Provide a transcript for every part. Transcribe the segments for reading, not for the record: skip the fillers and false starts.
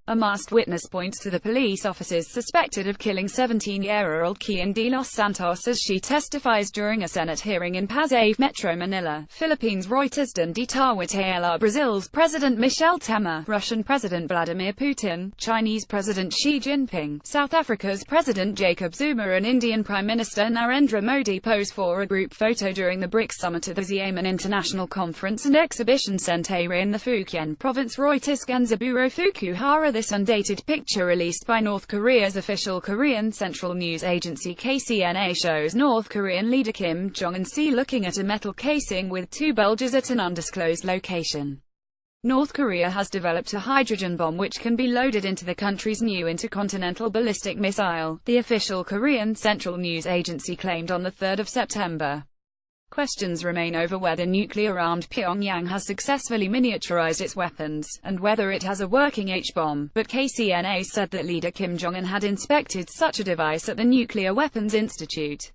A masked witness points to the police officers suspected of killing 17-year-old Kian de los Santos as she testifies during a Senate hearing in Pasay, Metro Manila, Philippines. Reuters. Ditawit Brazil's President Michel Temer, Russian President Vladimir Putin, Chinese President Xi Jinping, South Africa's President Jacob Zuma and Indian Prime Minister Narendra Modi pose for a group photo during the BRICS summit at the Xiamen International Conference and Exhibition Center in the Fujian province. Reuters. Genzaburo Fukuhara. This undated picture released by North Korea's official Korean Central News Agency KCNA shows North Korean leader Kim Jong-un looking at a metal casing with two bulges at an undisclosed location. North Korea has developed a hydrogen bomb which can be loaded into the country's new intercontinental ballistic missile, the official Korean Central News Agency claimed on 3 September. Questions remain over whether nuclear-armed Pyongyang has successfully miniaturized its weapons, and whether it has a working H-bomb, but KCNA said that leader Kim Jong-un had inspected such a device at the Nuclear Weapons Institute.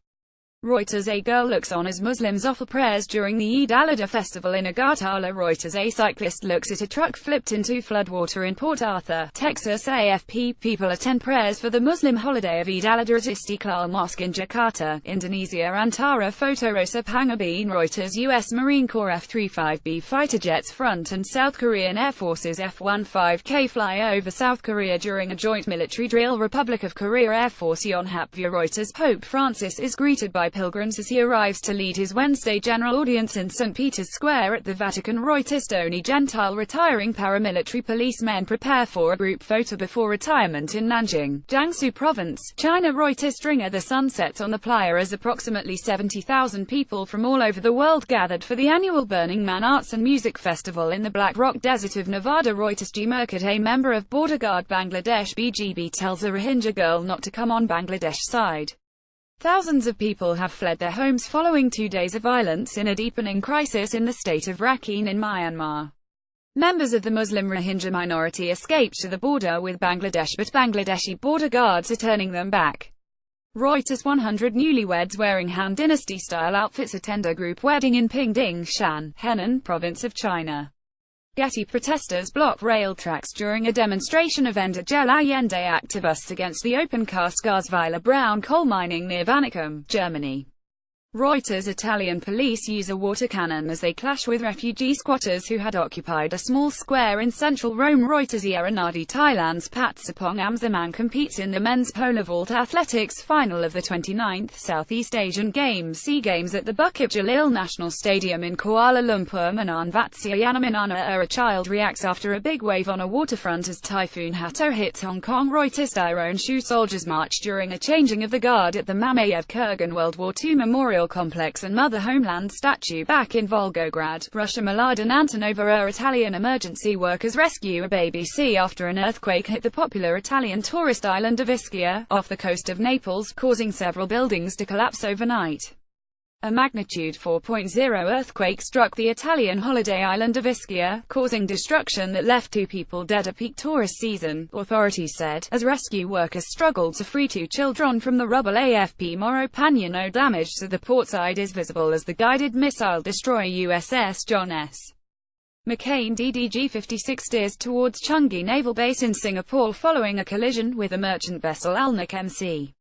Reuters. A girl looks on as Muslims offer prayers during the Eid al-Adha festival in Agartala. Reuters. A cyclist looks at a truck flipped into floodwater in Port Arthur, Texas. AFP. People attend prayers for the Muslim holiday of Eid al-Adha at Istiqlal Mosque in Jakarta, Indonesia. Antara photo. Rosa Pangabin. Reuters. U.S. Marine Corps F-35B fighter jets front and South Korean Air Force's F-15K fly over South Korea during a joint military drill. Republic of Korea Air Force Yonhap. Reuters. Pope Francis is greeted by pilgrims as he arrives to lead his Wednesday general audience in St. Peter's Square at the Vatican. Reuters. Only Gentile retiring paramilitary policemen prepare for a group photo before retirement in Nanjing, Jiangsu Province, China. Reuters. Stringer. The sun sets on the playa as approximately 70,000 people from all over the world gathered for the annual Burning Man Arts and Music Festival in the Black Rock Desert of Nevada. Reuters. G. Murkat, a member of Border Guard Bangladesh BGB, tells a Rohingya girl not to come on Bangladesh side. Thousands of people have fled their homes following 2 days of violence in a deepening crisis in the state of Rakhine in Myanmar. Members of the Muslim Rohingya minority escaped to the border with Bangladesh, but Bangladeshi border guards are turning them back. Reuters. 100 newlyweds wearing Han Dynasty-style outfits attend a group wedding in Pingding Shan, Henan Province of China. Getty. Protesters block rail tracks during a demonstration of Ende Allende activists against the open-cast Gasweiler brown coal mining near Vanicum, Germany. Reuters. Italian police use a water cannon as they clash with refugee squatters who had occupied a small square in central Rome. Reuters. Yaranadi. Thailand's Patsapong Amsaman competes in the men's pole vault athletics final of the 29th Southeast Asian Games SEA Games at the Bukit Jalil National Stadium in Kuala Lumpur. Manan Vatsyayana Manana. A child reacts after a big wave on a waterfront as Typhoon Hato hits Hong Kong. Reuters. Iron shoe soldiers march during a changing of the guard at the Mamayev Kurgan World War II Memorial Complex and Mother Homeland statue back in Volgograd, Russia. Mladen Antonova. Italian emergency workers rescue a baby sea after an earthquake hit the popular Italian tourist island of Ischia, off the coast of Naples, causing several buildings to collapse overnight. A magnitude 4.0 earthquake struck the Italian holiday island of Ischia, causing destruction that left 2 people dead at peak tourist season, authorities said, as rescue workers struggled to free 2 children from the rubble. AFP. Moro Panya. No damage to the port side is visible as the guided missile destroyer USS John S. McCain DDG-56 steers towards Changi Naval Base in Singapore following a collision with a merchant vessel Alnic MC.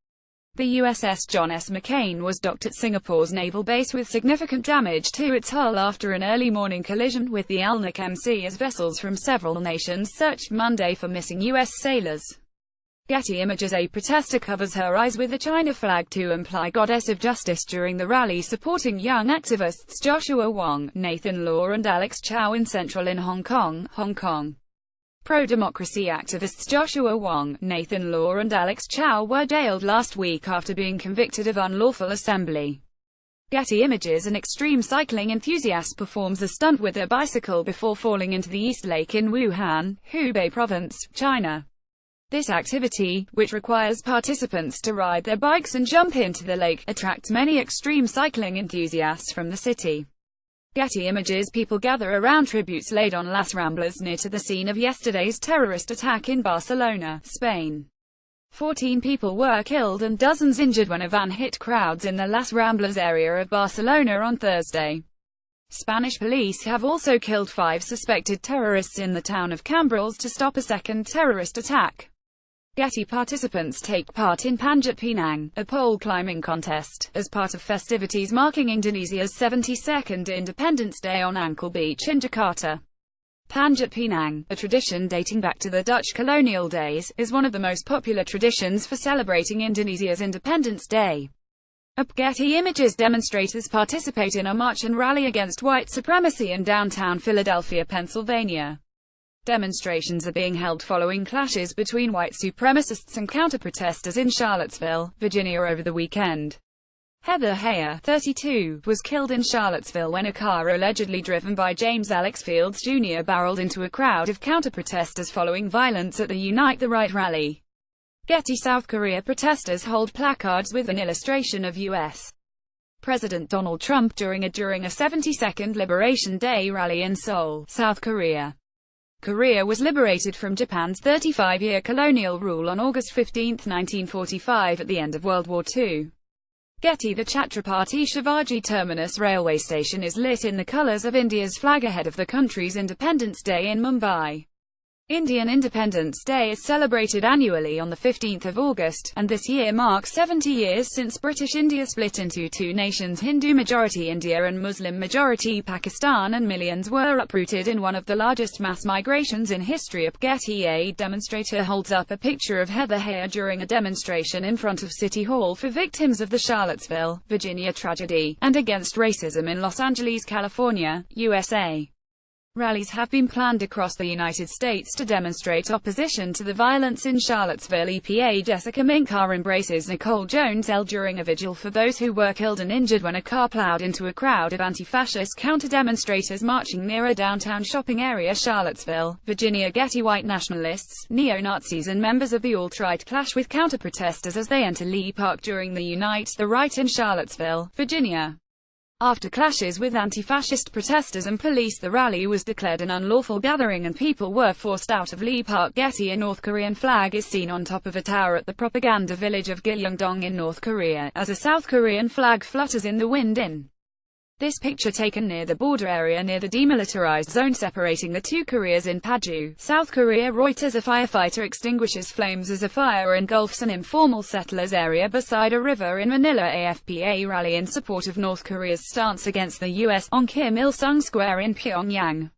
The USS John S. McCain was docked at Singapore's naval base with significant damage to its hull after an early morning collision with the Alnic MC as vessels from several nations searched Monday for missing U.S. sailors. Getty Images. A protester covers her eyes with a China flag to imply goddess of justice during the rally supporting young activists Joshua Wong, Nathan Law and Alex Chow in Central in Hong Kong, Hong Kong. Pro-democracy activists Joshua Wong, Nathan Law and Alex Chow were jailed last week after being convicted of unlawful assembly. Getty Images. An extreme cycling enthusiast performs a stunt with a bicycle before falling into the East Lake in Wuhan, Hubei Province, China. This activity, which requires participants to ride their bikes and jump into the lake, attracts many extreme cycling enthusiasts from the city. Getty Images. People gather around tributes laid on Las Ramblas near to the scene of yesterday's terrorist attack in Barcelona, Spain. 14 people were killed and dozens injured when a van hit crowds in the Las Ramblas area of Barcelona on Thursday. Spanish police have also killed 5 suspected terrorists in the town of Cambrils to stop a second terrorist attack. Getty participants take part in Panjat Pinang, a pole climbing contest, as part of festivities marking Indonesia's 72nd Independence Day on Ankle Beach in Jakarta. Panjat Pinang, a tradition dating back to the Dutch colonial days, is one of the most popular traditions for celebrating Indonesia's Independence Day. Getty images demonstrators participate in a march and rally against white supremacy in downtown Philadelphia, Pennsylvania. Demonstrations are being held following clashes between white supremacists and counter-protesters in Charlottesville, Virginia over the weekend. Heather Heyer, 32, was killed in Charlottesville when a car allegedly driven by James Alex Fields Jr. barreled into a crowd of counter-protesters following violence at the Unite the Right rally. Getty, South Korea. Protesters hold placards with an illustration of U.S. President Donald Trump during a 72nd Liberation Day rally in Seoul, South Korea. Korea was liberated from Japan's 35-year colonial rule on August 15, 1945 at the end of World War II. Getty. The Chhatrapati Shivaji Terminus railway station is lit in the colours of India's flag ahead of the country's Independence Day in Mumbai. Indian Independence Day is celebrated annually on the 15th of August, and this year marks 70 years since British India split into 2 nations, Hindu-majority India and Muslim-majority Pakistan, and millions were uprooted in one of the largest mass migrations in history. Getty. A demonstrator holds up a picture of Heather Heyer during a demonstration in front of City Hall for victims of the Charlottesville, Virginia tragedy, and against racism in Los Angeles, California, USA. Rallies have been planned across the United States to demonstrate opposition to the violence in Charlottesville. EPA Jessica Minkar embraces Nicole Jones L. during a vigil for those who were killed and injured when a car plowed into a crowd of anti-fascist counter-demonstrators marching near a downtown shopping area, Charlottesville, Virginia. Getty. White nationalists, neo-Nazis and members of the alt-right clash with counter-protesters as they enter Lee Park during the Unite the Right in Charlottesville, Virginia. After clashes with anti-fascist protesters and police, the rally was declared an unlawful gathering and people were forced out of Lee Park. Getty. A North Korean flag is seen on top of a tower at the propaganda village of Gyeongdong in North Korea, as a South Korean flag flutters in the wind in this picture taken near the border area near the demilitarized zone separating the 2 Koreas in Paju, South Korea. Reuters. A firefighter extinguishes flames as a fire engulfs an informal settlers area beside a river in Manila. AFP. A rally in support of North Korea's stance against the U.S. on Kim Il-sung Square in Pyongyang.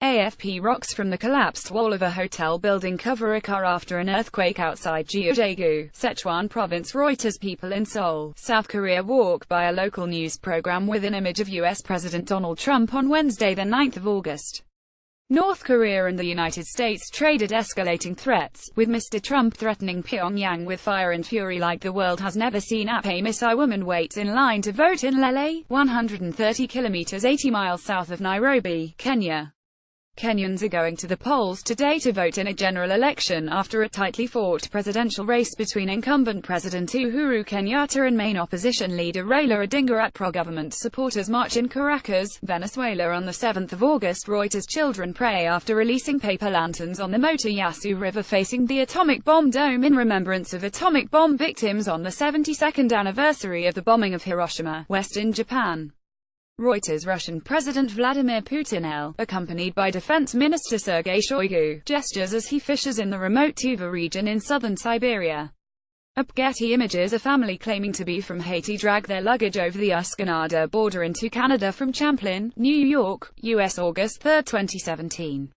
AFP. Rocks from the collapsed wall of a hotel building cover a car after an earthquake outside Jeodaegu, Sichuan Province. Reuters. People in Seoul, South Korea walk by a local news program with an image of U.S. President Donald Trump on Wednesday, the 9th of August. North Korea and the United States traded escalating threats, with Mr. Trump threatening Pyongyang with fire and fury like the world has never seen. A Misai woman waits in line to vote in Lele, 130 kilometers 80 miles south of Nairobi, Kenya. Kenyans are going to the polls today to vote in a general election after a tightly fought presidential race between incumbent President Uhuru Kenyatta and main opposition leader Raila Odinga. Pro-government supporters march in Caracas, Venezuela on the 7th of August. Reuters. Children pray after releasing paper lanterns on the Motoyasu River facing the atomic bomb dome in remembrance of atomic bomb victims on the 72nd anniversary of the bombing of Hiroshima, Western Japan. Reuters. Russian President Vladimir Putin L., accompanied by Defense Minister Sergei Shoigu, gestures as he fishes in the remote Tuva region in southern Siberia. Getty images. A family claiming to be from Haiti drag their luggage over the US-Canada border into Canada from Champlin, New York, U.S. August 3, 2017.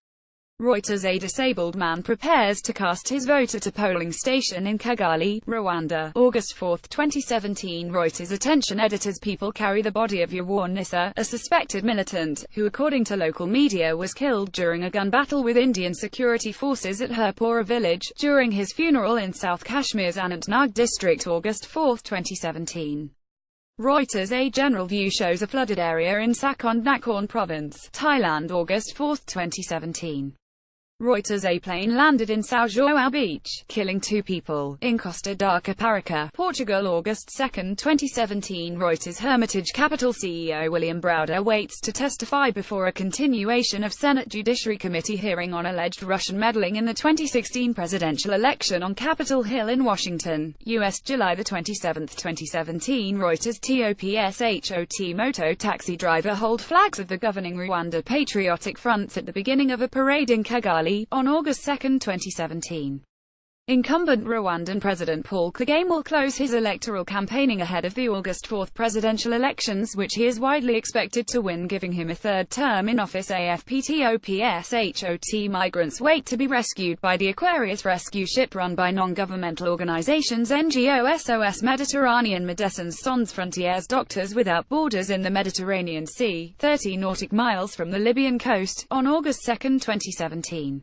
Reuters. A disabled man prepares to cast his vote at a polling station in Kigali, Rwanda, August 4, 2017. Reuters. Attention editors. People carry the body of Yawarnissa, a suspected militant, who according to local media was killed during a gun battle with Indian security forces at Herpora village, during his funeral in South Kashmir's Anantnag district, August 4, 2017. Reuters. A general view shows a flooded area in Sakon Nakhon province, Thailand, August 4, 2017. Reuters. A plane landed in São João Beach, killing 2 people, in Costa da Caparica, Portugal, August 2, 2017. Reuters. Hermitage Capital CEO William Browder waits to testify before a continuation of Senate Judiciary Committee hearing on alleged Russian meddling in the 2016 presidential election on Capitol Hill in Washington, U.S. July 27, 2017. Reuters. Ultimo taxi driver hold flags of the governing Rwanda Patriotic Front at the beginning of a parade in Kigali on August 2, 2017. Incumbent Rwandan President Paul Kagame will close his electoral campaigning ahead of the August 4 presidential elections, which he is widely expected to win, giving him a third term in office. AFPTOPSHOT migrants wait to be rescued by the Aquarius rescue ship run by non-governmental organizations NGO SOS Mediterranean Médecins Sans Frontières Doctors Without Borders in the Mediterranean Sea, 30 nautic miles from the Libyan coast, on August 2, 2017.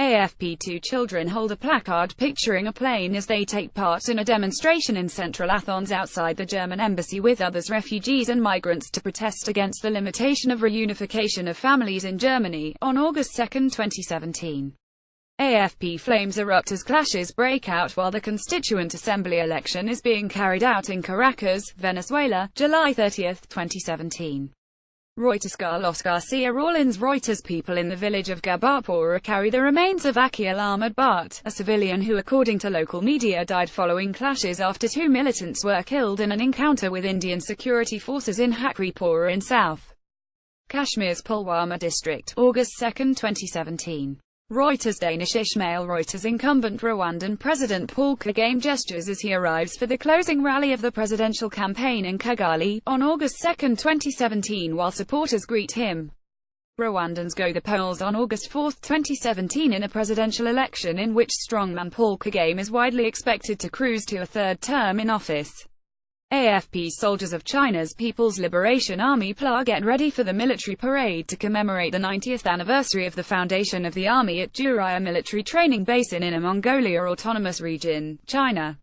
AFP. 2 children hold a placard picturing a plane as they take part in a demonstration in central Athens outside the German embassy with others refugees and migrants to protest against the limitation of reunification of families in Germany, on August 2, 2017. AFP. Flames erupt as clashes break out while the Constituent Assembly election is being carried out in Caracas, Venezuela, July 30, 2017. Reuters. Carlos Garcia Rawlins. Reuters. People in the village of Gabapora carry the remains of Akil Ahmed Bart, a civilian who, according to local media, died following clashes after 2 militants were killed in an encounter with Indian security forces in Hakripura in South Kashmir's Pulwama district, August 2, 2017. Reuters. Danish Ishmael. Reuters. Incumbent Rwandan President Paul Kagame gestures as he arrives for the closing rally of the presidential campaign in Kigali, on August 2, 2017, while supporters greet him. Rwandans go the polls on August 4, 2017 in a presidential election in which strongman Paul Kagame is widely expected to cruise to a third term in office. AFP. Soldiers of China's People's Liberation Army PLA get ready for the military parade to commemorate the 90th anniversary of the foundation of the army at Juraya military training base in Inner Mongolia Autonomous Region, China.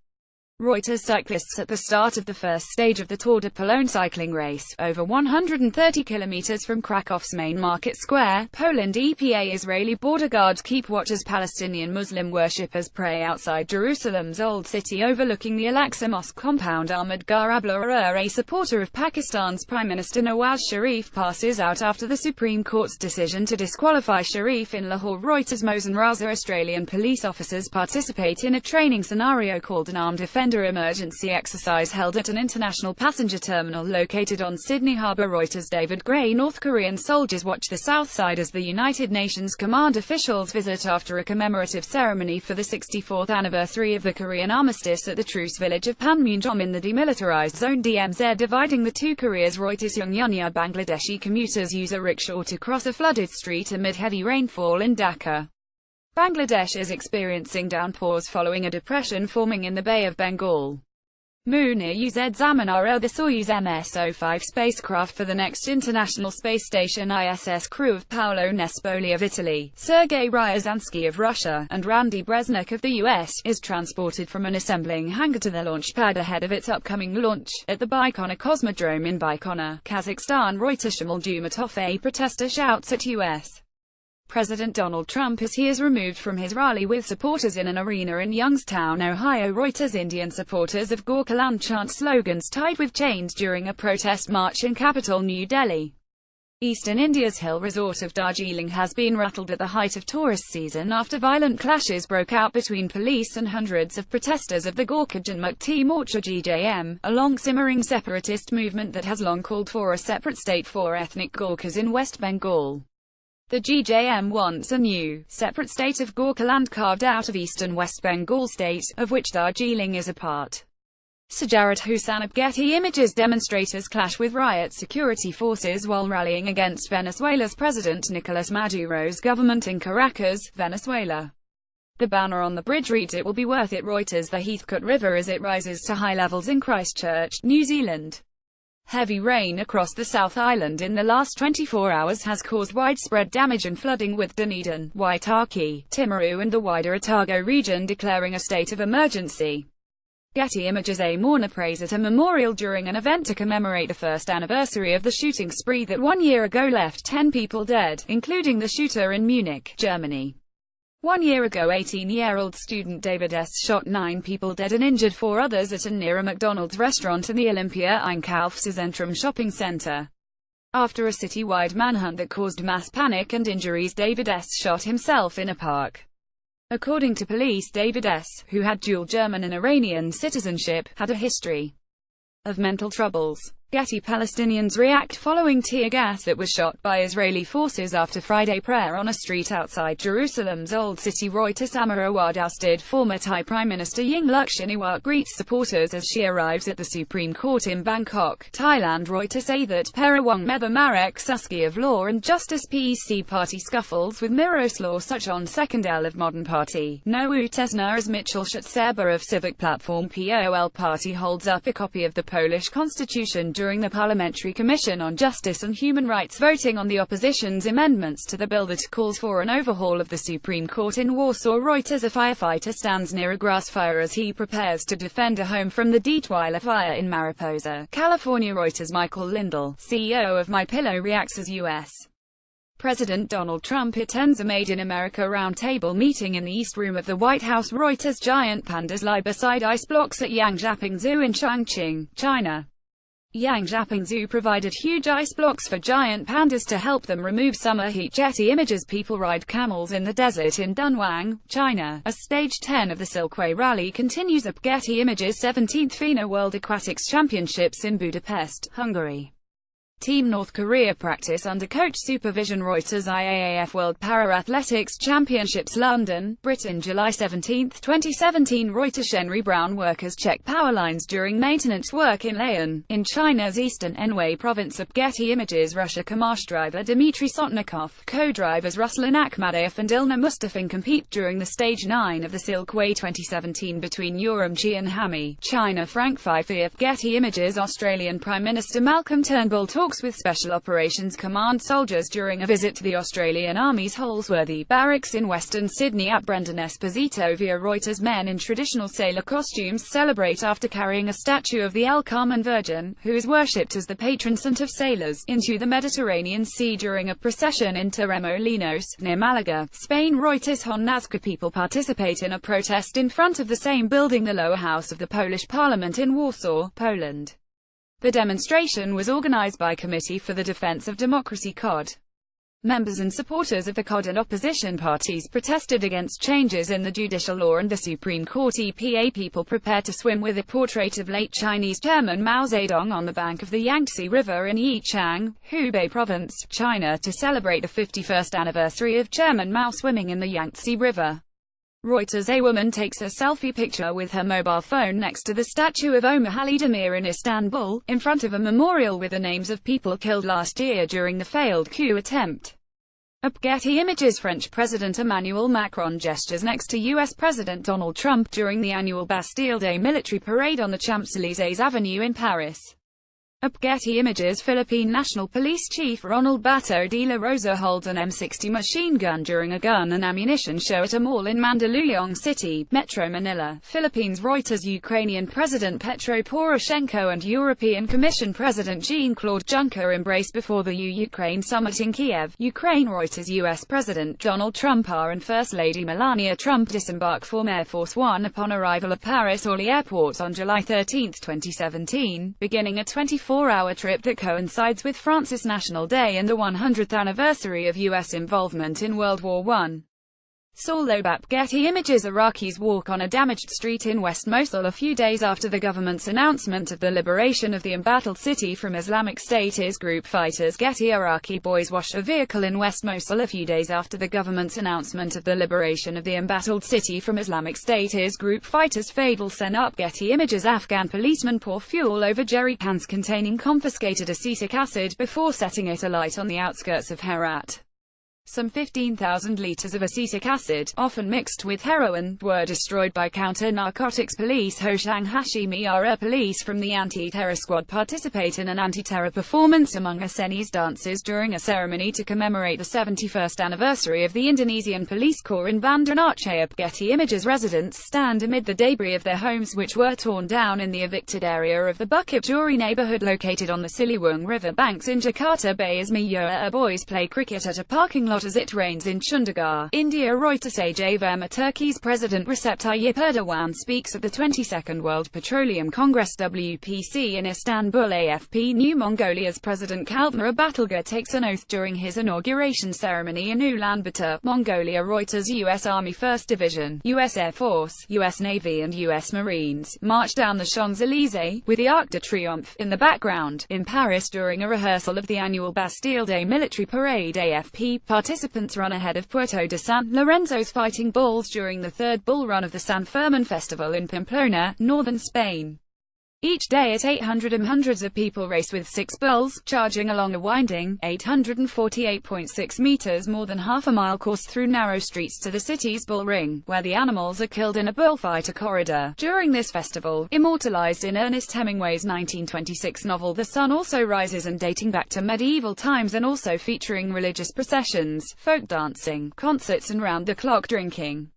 Reuters. Cyclists at the start of the first stage of the Tour de Pologne cycling race, over 130 kilometers from Krakow's main market square, Poland. EPA. Israeli border guards keep watch as Palestinian Muslim worshippers pray outside Jerusalem's Old City overlooking the Al-Aqsa Mosque compound. Ahmed Garabla, a supporter of Pakistan's Prime Minister Nawaz Sharif, passes out after the Supreme Court's decision to disqualify Sharif in Lahore. Reuters. Mohsen Raza. Australian police officers participate in a training scenario called an armed defense emergency exercise held at an international passenger terminal located on Sydney Harbour. Reuters. David Gray. North Korean soldiers watch the south side as the United Nations command officials visit after a commemorative ceremony for the 64th anniversary of the Korean armistice at the truce village of Panmunjom in the demilitarized zone DMZ dividing the two Koreas. Reuters. Young Bangladeshi commuters use a rickshaw to cross a flooded street amid heavy rainfall in Dhaka. Bangladesh is experiencing downpours following a depression forming in the Bay of Bengal. Mone UZ Zamanaro. The Soyuz MS-05 spacecraft for the next International Space Station ISS crew of Paolo Nespoli of Italy, Sergei Ryazanski of Russia, and Randy Bresnik of the US, is transported from an assembling hangar to the launch pad ahead of its upcoming launch, at the Baikonur Cosmodrome in Baikonur, Kazakhstan. Reuters. Shamal Jumatov. A protester shouts at U.S. President Donald Trump as he is removed from his rally with supporters in an arena in Youngstown, Ohio. Reuters. Indian supporters of Gorkhaland chant slogans tied with chains during a protest march in capital New Delhi. Eastern India's hill resort of Darjeeling has been rattled at the height of tourist season after violent clashes broke out between police and hundreds of protesters of the Gorkha Janmukti Morcha (GJM), a long-simmering separatist movement that has long called for a separate state for ethnic Gorkhas in West Bengal. The GJM wants a new, separate state of Gorkhaland carved out of eastern West Bengal state, of which Darjeeling is a part. Sajarat Hussain. Getty Images. Demonstrators clash with riot security forces while rallying against Venezuela's President Nicolas Maduro's government in Caracas, Venezuela. The banner on the bridge reads, "It will be worth it." Reuters. The Heathcote River as it rises to high levels in Christchurch, New Zealand. Heavy rain across the South Island in the last 24 hours has caused widespread damage and flooding, with Dunedin, Waitaki, Timaru and the wider Otago region declaring a state of emergency. Getty Images. A mourner prays at a memorial during an event to commemorate the first anniversary of the shooting spree that 1 year ago left 10 people dead, including the shooter in Munich, Germany. 1 year ago, 18-year-old student David S. shot 9 people dead and injured 4 others at and near a McDonald's restaurant in the Olympia Einkaufszentrum shopping center. After a citywide manhunt that caused mass panic and injuries, David S. shot himself in a park. According to police, David S., who had dual German and Iranian citizenship, had a history of mental troubles. Getty Palestinians react following tear gas that was shot by Israeli forces after Friday prayer on a street outside Jerusalem's Old City. Reuters. Amara ousted former Thai Prime Minister Yingluck Shinawatra greets supporters as she arrives at the Supreme Court in Bangkok, Thailand. Reuters say that Perawang Meba Marek Suski of Law and Justice PEC party scuffles with Miroslaw Suchon Sekundel of Modern Party. Nowu Tesna as Mitchell Schutzerber of Civic Platform POL party holds up a copy of the Polish constitution during the Parliamentary Commission on Justice and Human Rights voting on the opposition's amendments to the bill that calls for an overhaul of the Supreme Court in Warsaw. Reuters. A firefighter stands near a grass fire as he prepares to defend a home from the Detweiler fire in Mariposa, California. Reuters. Michael Lindell, CEO of MyPillow, reacts as U.S. President Donald Trump attends a Made in America roundtable meeting in the East Room of the White House. Reuters. Giant pandas lie beside ice blocks at Yangjiaping Zoo in Chongqing, China. Yangjiaping Zoo provided huge ice blocks for giant pandas to help them remove summer heat. Getty Images. People ride camels in the desert in Dunhuang, China, as Stage 10 of the Silkway Rally continues up. Getty Images. 17th FINA World Aquatics Championships in Budapest, Hungary. Team North Korea practice under coach supervision. Reuters. IAAF World Para-Athletics Championships London, Britain, July 17, 2017. Reuters. Henry Brown workers check power lines during maintenance work in Leon, in China's eastern Anhui province. Getty Images. Russia. Kamash driver Dmitry Sotnikov, co-drivers Ruslan Akhmadayev and Ilna Mustafin compete during the Stage 9 of the Silkway 2017 between Urumqi and Hami, China. Frank Fife. Getty Images. Australian Prime Minister Malcolm Turnbull talks with Special Operations Command soldiers during a visit to the Australian Army's Holsworthy barracks in Western Sydney. At Brendan Esposito via Reuters. Men in traditional sailor costumes celebrate after carrying a statue of the El Carmen Virgin, who is worshipped as the patron saint of sailors, into the Mediterranean Sea during a procession in Torremolinos, near Malaga, Spain. Reuters. On Nazca. People participate in a protest in front of the same building, the lower house of the Polish Parliament in Warsaw, Poland. The demonstration was organized by Committee for the Defense of Democracy (COD). Members and supporters of the COD and opposition parties protested against changes in the judicial law and the Supreme Court. EPA. People prepare to swim with a portrait of late Chinese Chairman Mao Zedong on the bank of the Yangtze River in Yichang, Hubei Province, China, to celebrate the 51st anniversary of Chairman Mao swimming in the Yangtze River. Reuters. A woman takes a selfie picture with her mobile phone next to the statue of Omar Ali-Demir in Istanbul, in front of a memorial with the names of people killed last year during the failed coup attempt. Getty Images. French President Emmanuel Macron gestures next to U.S. President Donald Trump during the annual Bastille Day military parade on the Champs-Élysées Avenue in Paris. Getty Images. Philippine National Police Chief Ronald Bato de la Rosa holds an M60 machine gun during a gun and ammunition show at a mall in Mandaluyong City, Metro Manila, Philippines. Reuters. Ukrainian President Petro Poroshenko and European Commission President Jean-Claude Juncker embrace before the EU-Ukraine summit in Kiev, Ukraine. Reuters. U.S. President Donald Trump and First Lady Melania Trump disembark from Air Force One upon arrival at Paris-Orly Airport on July 13, 2017, beginning a 24-hour trip that coincides with France's National Day and the 100th anniversary of U.S. involvement in World War I. Saul Lobap. Getty Images. Iraqis walk on a damaged street in West Mosul a few days after the government's announcement of the liberation of the embattled city from Islamic State IS group fighters. Getty. Iraqi boys wash a vehicle in West Mosul a few days after the government's announcement of the liberation of the embattled city from Islamic State IS group fighters. Fadel Senap. Getty Images. Afghan policemen pour fuel over jerry cans containing confiscated acetic acid before setting it alight on the outskirts of Herat. Some 15,000 liters of acetic acid, often mixed with heroin, were destroyed by counter-narcotics police. Hoshang Hashimi. Police from the anti-terror squad participate in an anti-terror performance among Assenis dancers during a ceremony to commemorate the 71st anniversary of the Indonesian police corps in Banda Aceh. Getty Images. Residents stand amid the debris of their homes which were torn down in the evicted area of the Bukit Duri neighborhood located on the Siliwung River banks in Jakarta Bay as boys play cricket at a parking lot hot as it rains in Chandigarh, India. Reuters. Verma. Turkey's President Recep Tayyip Erdogan speaks at the 22nd World Petroleum Congress (WPC) in Istanbul. AFP. New Mongolia's President Kaldmir Batulga takes an oath during his inauguration ceremony in Ulaanbaatar, Mongolia. Reuters. U.S. Army 1st Division, U.S. Air Force, U.S. Navy and U.S. Marines march down the Champs-Élysées, with the Arc de Triomphe in the background, in Paris during a rehearsal of the annual Bastille Day military parade. AFP. Participants run ahead of Puerto de San Lorenzo's Fighting Bulls during the third bull run of the San Fermin festival in Pamplona, northern Spain. Each day at 800 am, hundreds of people race with 6 bulls, charging along a winding, 848.6 meters more than half a mile course through narrow streets to the city's bull ring, where the animals are killed in a bullfighter corridor. During this festival, immortalized in Ernest Hemingway's 1926 novel The Sun Also Rises and dating back to medieval times, and also featuring religious processions, folk dancing, concerts and round-the-clock drinking.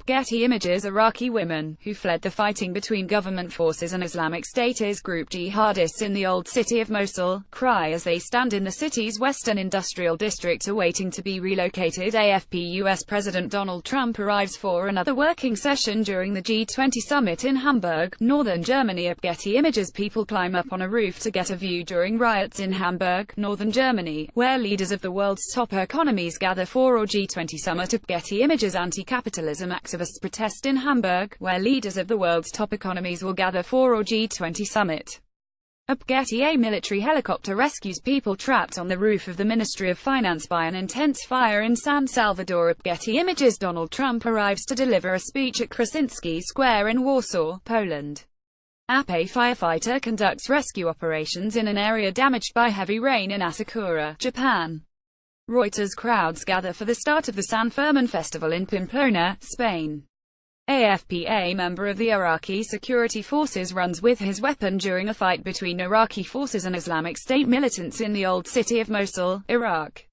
Getty Images. Iraqi women, who fled the fighting between government forces and Islamic State IS group jihadists in the old city of Mosul, cry as they stand in the city's western industrial district awaiting to be relocated. AFP. U.S. President Donald Trump arrives for another working session during the G20 summit in Hamburg, northern Germany. Getty Images. People climb up on a roof to get a view during riots in Hamburg, northern Germany, where leaders of the world's top economies gather for a G20 summit. Getty Images. Anti-capitalism activists protest in Hamburg, where leaders of the world's top economies will gather for a G20 summit. Getty. A military helicopter rescues people trapped on the roof of the Ministry of Finance by an intense fire in San Salvador. Getty Images. Donald Trump arrives to deliver a speech at Krasinski Square in Warsaw, Poland. A firefighter conducts rescue operations in an area damaged by heavy rain in Asakura, Japan. Reuters. Crowds gather for the start of the San Fermin festival in Pamplona, Spain. AFP. A member of the Iraqi security forces runs with his weapon during a fight between Iraqi forces and Islamic State militants in the old city of Mosul, Iraq.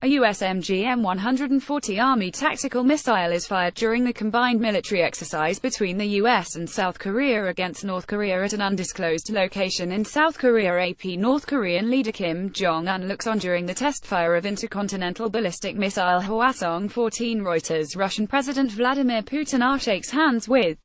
A U.S. MGM-140 Army tactical missile is fired during the combined military exercise between the U.S. and South Korea against North Korea at an undisclosed location in South Korea. AP. North Korean leader Kim Jong-un looks on during the test fire of intercontinental ballistic missile Hwasong-14. Reuters. Russian President Vladimir Putin shakes hands with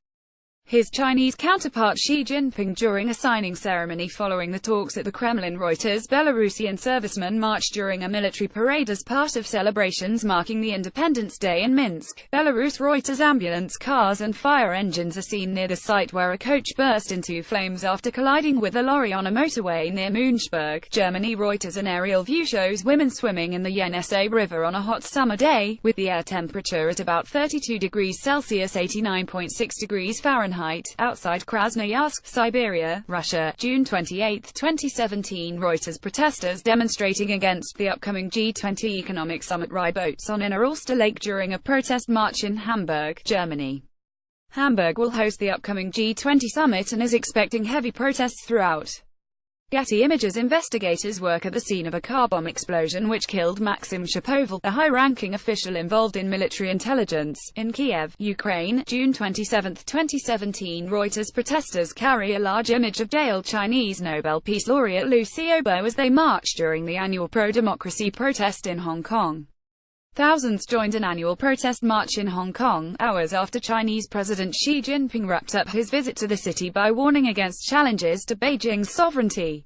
his Chinese counterpart Xi Jinping during a signing ceremony following the talks at the Kremlin. Reuters. Belarusian servicemen march during a military parade as part of celebrations marking the Independence Day in Minsk, Belarus. Reuters. Ambulance cars and fire engines are seen near the site where a coach burst into flames after colliding with a lorry on a motorway near Münchberg, Germany. Reuters. An aerial view shows women swimming in the Yenisei River on a hot summer day, with the air temperature at about 32 degrees Celsius (89.6 degrees Fahrenheit). Outside Krasnoyarsk, Siberia, Russia, June 28, 2017. Reuters. Protesters demonstrating against the upcoming G20 economic summit ride boats on Inner Ulster Lake during a protest march in Hamburg, Germany. Hamburg will host the upcoming G20 summit and is expecting heavy protests throughout. Getty Images. Investigators work at the scene of a car bomb explosion which killed Maxim Shapoval, a high-ranking official involved in military intelligence, in Kiev, Ukraine, June 27, 2017. Reuters. Protesters carry a large image of jailed Chinese Nobel Peace Laureate Liu Xiaobo as they march during the annual pro-democracy protest in Hong Kong. Thousands joined an annual protest march in Hong Kong, hours after Chinese President Xi Jinping wrapped up his visit to the city by warning against challenges to Beijing's sovereignty.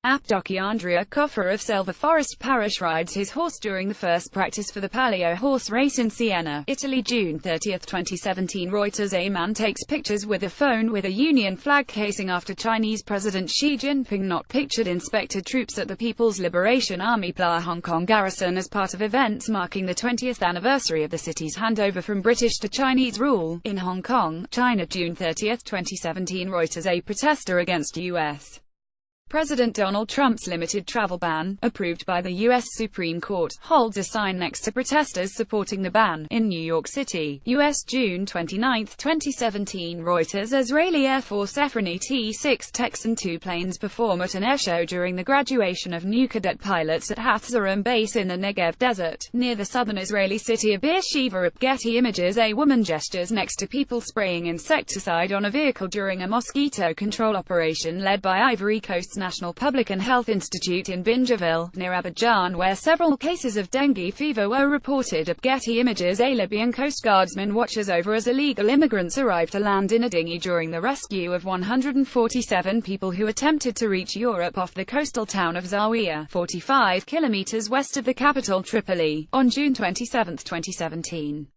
Andrea Coffer of Selva Forest Parish rides his horse during the first practice for the Palio horse race in Siena, Italy. June 30, 2017. Reuters. A man takes pictures with a phone with a Union flag casing after Chinese President Xi Jinping not pictured inspected troops at the People's Liberation Army Playa Hong Kong garrison as part of events marking the 20th anniversary of the city's handover from British to Chinese rule, in Hong Kong, China. June 30, 2017. Reuters. A protester against U.S. President Donald Trump's limited travel ban, approved by the U.S. Supreme Court, holds a sign next to protesters supporting the ban, in New York City, U.S. June 29, 2017. Reuters. Israeli Air Force Efroni T-6 Texan II planes perform at an airshow during the graduation of new cadet pilots at Hatzarim Base in the Negev Desert, near the southern Israeli city of Beersheva. Getty Images. A woman gestures next to people spraying insecticide on a vehicle during a mosquito control operation led by Ivory Coast Egypt's National Public and Health Institute in Bingerville, near Abidjan, where several cases of dengue fever were reported. Getty Images: a Libyan Coast Guardsman watches over as illegal immigrants arrive to land in a dinghy during the rescue of 147 people who attempted to reach Europe off the coastal town of Zawiya, 45 kilometers west of the capital Tripoli, on June 27, 2017.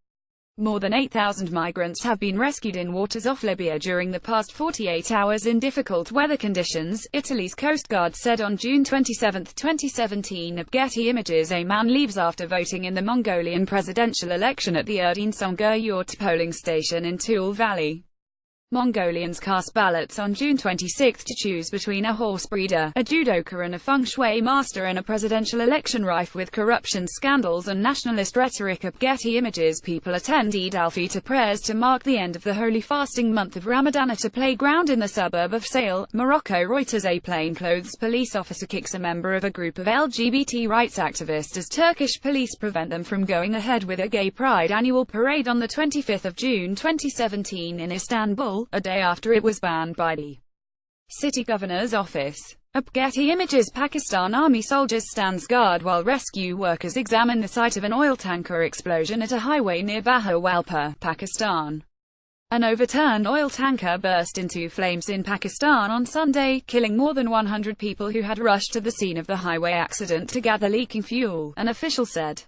More than 8,000 migrants have been rescued in waters off Libya during the past 48 hours in difficult weather conditions, Italy's Coast Guard said on June 27, 2017. Getty Images: a man leaves after voting in the Mongolian presidential election at the Erdene-Songur-Yurt polling station in Tool Valley. Mongolians cast ballots on June 26 to choose between a horse breeder, a judoka and a feng shui master in a presidential election rife with corruption scandals and nationalist rhetoric. Getty Images: people attend Eid al-Fitr prayers to mark the end of the holy fasting month of Ramadan at a playground in the suburb of Sale, Morocco. Reuters: a plainclothes police officer kicks a member of a group of LGBT rights activists as Turkish police prevent them from going ahead with a gay pride annual parade on 25 June 2017 in Istanbul, a day after it was banned by the city governor's office. Getty Images: Pakistan Army soldiers stands guard while rescue workers examine the site of an oil tanker explosion at a highway near Bahawalpur, Pakistan. An overturned oil tanker burst into flames in Pakistan on Sunday, killing more than 100 people who had rushed to the scene of the highway accident to gather leaking fuel, an official said.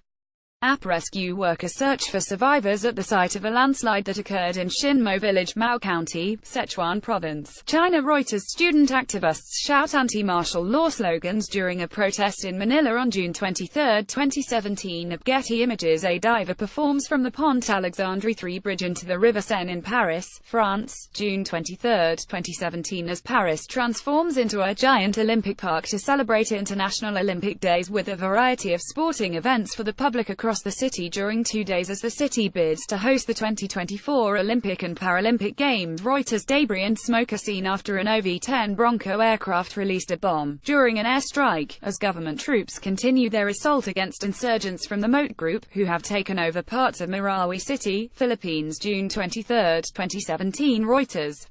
Rescue workers search for survivors at the site of a landslide that occurred in Shinmo Village, Mao County, Sichuan Province, China. Reuters: student activists shout anti-martial law slogans during a protest in Manila on June 23, 2017. Getty Images: a diver performs from the Pont Alexandre 3 bridge into the River Seine in Paris, France, June 23, 2017, as Paris transforms into a giant Olympic park to celebrate International Olympic Days with a variety of sporting events for the public across the city during 2 days as the city bids to host the 2024 Olympic and Paralympic Games. Reuters: debris and smoke are seen after an OV-10 Bronco aircraft released a bomb during an airstrike, as government troops continue their assault against insurgents from the Mote Group, who have taken over parts of Marawi City, Philippines. June 23, 2017. Reuters.